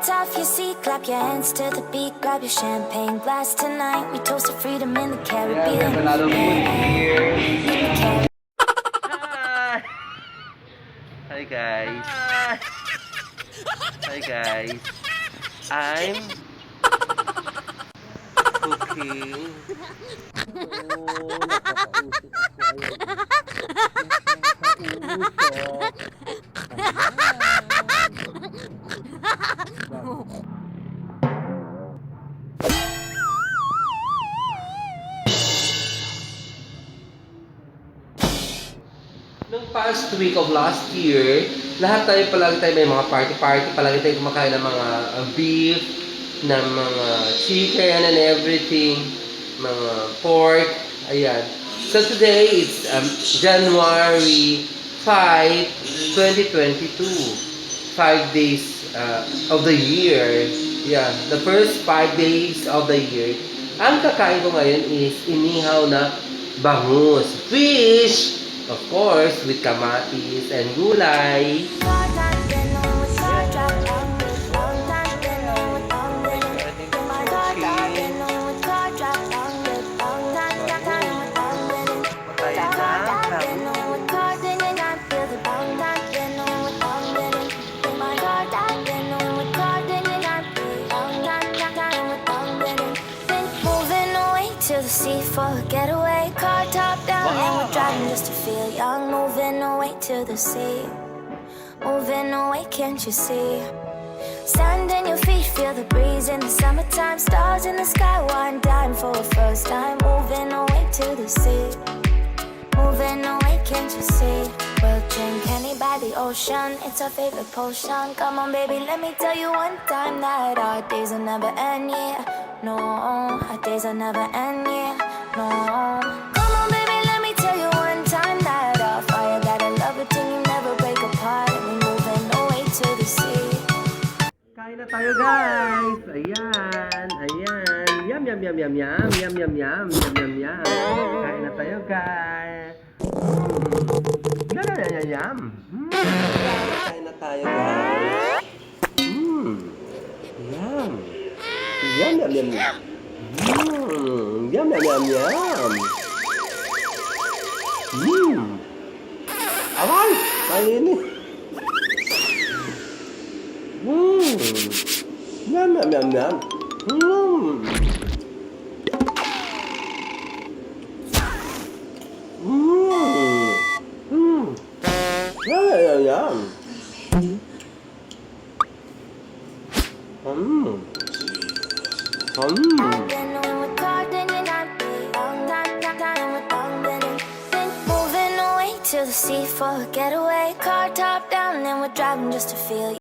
off your seat, clap your hands to the beat, grab your champagne glass tonight. We toast to freedom in the Caribbean. Hi guys. Hi guys. I'm cooking. Oh, nakakausok ako. Nung past week of last year, lahat palagi tayo may mga party-party, palagi tayo kumakain ng mga beef, ng mga chicken and everything, mga pork, ayan. So today, it's January 5, 2022. 5 days of the year. Yeah, the first 5 days of the year. Ang kakain ko ngayon is inihaw na bangus. Fish! Of course, with kamatis and gulay. To the sea for a getaway, car top down, and we're driving just to feel young. Moving away to the sea, moving away, can't you see? Sand in your feet, feel the breeze in the summertime. Stars in the sky, one dime for a first time. Moving away to the sea, moving away, can't you see? We'll drink honey by the ocean, it's our favorite potion. Come on baby, let me tell you one time that our days will never end, yeah. No, our days will never end, yeah. No, come on baby, let me tell you one time that our fire got a love routine, you never break apart. And we're moving away to the sea. Kain na tayo guys! Ayan! Ayan! Yum, yum, yum, yum, yum! Yum, yum, yum! Yum, yum, yum! Kain na tayo guys! Yum, yum, yum, yum! Kain na tayo guys! Yum! Yum, yum, yum, yum! Yum, yum, yum, yum! Aray! Kainin! Yum, yum, yum, yum! Yum, yum, yum! To the sea for a getaway, car top down, and we're driving just to feel